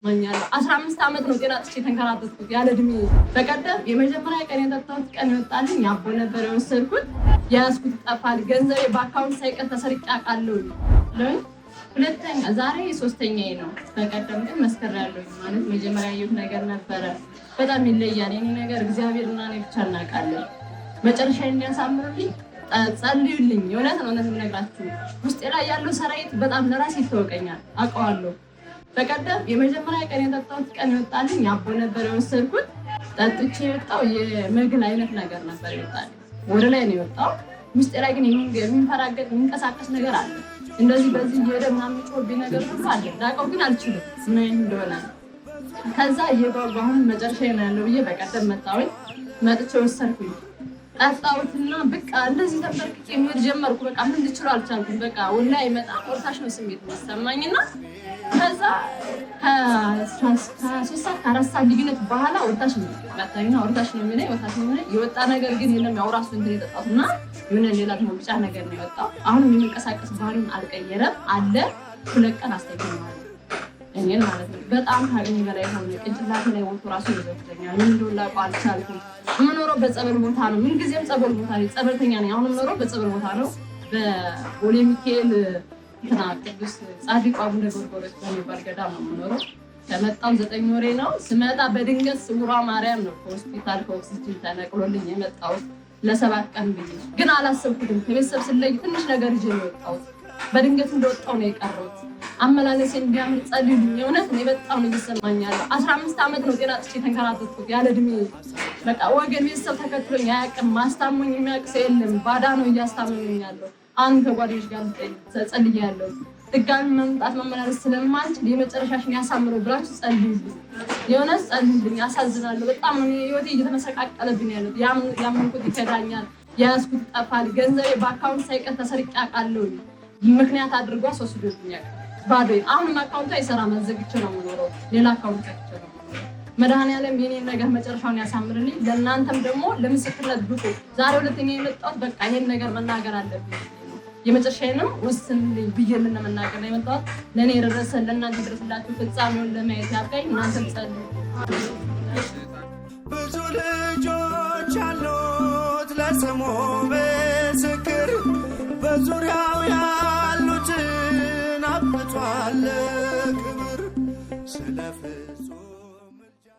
ማኛለ 15 ዓመት ነው ጤና ጥቼ ተንከራተትኩት ያለ እድሜ። በቀደም የመጀመሪያ ቀን የጠጣሁት ቀን ይወጣልኝ ያቦ ነበር የወሰድኩት። ያስኩት ጠፋል ገንዘቤ በአካውንት ሳይቀር ተሰርቄ አውቃለሁ። ሁለተኛ ዛሬ ሶስተኛዬ ነው። በቀደም ግን መስከረም ማለት መጀመሪያ ያየሁት ነገር ነበረ። በጣም ይለያል። የኔ ነገር እግዚአብሔርና እኔ ብቻ እናውቃለን። መጨረሻዬን እንዲያሳምርልኝ ጸልዩልኝ። የእውነት ነው የምነግራችሁ። ውስጤ ላይ ያለው ሰራዊት በጣም ለራሴ ይታወቀኛል፣ አውቀዋለሁ። በቀደም የመጀመሪያ ቀን የጠጣሁት ቀን ይወጣልኝ ያቦ ነበር የወሰድኩት። ጠጥቼ የወጣው የመግል አይነት ነገር ነበር ይወጣል። ወደ ላይ ነው የወጣው። ውስጤ ላይ ግን የሚንፈራገጥ የሚንቀሳቀስ ነገር አለ። እንደዚህ በዚህ የሄደ ምናምን ጮቤ ነገር ሁሉ አለ። ላውቀው ግን አልችልም ምን እንደሆነ። ከዛ እየጓጓሁን መጨረሻ ነው ያለው ብዬ በቀደም መጥቼ ወሰድኩኝ። ጠጣሁትና በቃ እንደዚህ ተንበርክኬ መሄድ ጀመርኩ። በቃ ምን ልችለው አልቻልኩም። በቃ ወላሂ በጣም ወርታሽ ነው ስሜት የሚሰማኝና ከዛ ከ3 ሰዓት ከ4 ሰዓት ልዩነት በኋላ ወርታሽ ነው መጣኝና ወርታሽ ነው የሚለኝ ወርታሽ ነው የሚለኝ። የወጣ ነገር ግን የለም። ያው ራሱ እንትን የጠጣሁትና የሆነ ሌላ ደግሞ ብቻ ነገር ነው የወጣው። አሁንም የሚንቀሳቀስ ባህሪውን አልቀየረም አለ። 2 ቀን አስተኛለሁ እኔን ማለት ነው። በጣም ከአቅሜ በላይ ሆነ። ቅንጭላቴ ላይ ወጥቶ ራሱ ይዘውተኛል። ምን እንደው ላውቀው አልቻልኩም። የምኖረው በጸበል ቦታ ነው። ምን ጊዜም ጸበል ቦታ ላይ ጸበልተኛ ነኝ። አሁንም የምኖረው በጸበል ቦታ ነው። በቦሌ ሚካኤል ቅዱስ ጻድቁ አቡነ ጎርጎርዮስ በሚባል ገዳም ነው የምኖረው። ከመጣሁ 9 ወሬ ነው። ስመጣ በድንገት ስውሯ ማርያም ነው ከሆስፒታል ከኦክሲጅን ተነቅሎልኝ የመጣሁት ለ7 ቀን ብዬ ግን አላሰብኩትም። ከቤተሰብ ስለይ ትንሽ ነገር ይዤ ነው የወጣሁት። በድንገት እንደወጣሁ ነው የቀረሁት። አመላለሴ እንዲያምር ጸልዩልኝ። የእውነት ነው በጣም ይሰማኛል። 15 ዓመት ነው ጤና ጥቼ ተንከራተትኩት ያለ እድሜ። በቃ ወገን ቤተሰብ ተከትሎኝ አያውቅም። ማስታመኝ የሚያውቅ ሰው የለም። ባዳ ነው እያስታመመኝ ያለው። አንድ ከጓደኞች ጋር ጸልያለሁ። ድጋሚ መምጣት መመላለስ ስለማልችል የመጨረሻሽን ያሳምረው ብላችሁ ጸልዩልኝ። የእውነት ጸልዩልኝ። ያሳዝናለሁ በጣም ነው ህይወቴ እየተመሰቃቀለብኝ ያለው። ያመንኩት ይከዳኛል። ያስኩት ጠፋል ገንዘቤ በአካውንት ሳይቀር ተሰርቄ አውቃለሁ። ምክንያት አድርጓ ወስዶብኛል። ባዶ አሁንም አካውንቱ አይሰራም። ዘግቼ ነው የምኖረው። ሌላ አካውንት ዘግቼ ነው የምኖረው። መድኃኒዓለም የኔን ነገር መጨረሻውን ያሳምርልኝ። ለእናንተም ደግሞ ለምስክርነት ብቁ። ዛሬ ሁለተኛ የመጣሁት በቃ ይሄን ነገር መናገር አለብኝ። የመጨረሻዬንም ወስንልኝ ብዬ ለመናገር ነው የመጣሁት። ለእኔ የደረሰ ለእናንተ ድረስላችሁ። ፍጻሜውን ለማየት ያብቃኝ። እናንተም ጸልዩ። ብዙ ልጆች አሉት ለስሙ ምስክር በዙሪያው ያሉትን አብቷል ክብር ስለፍ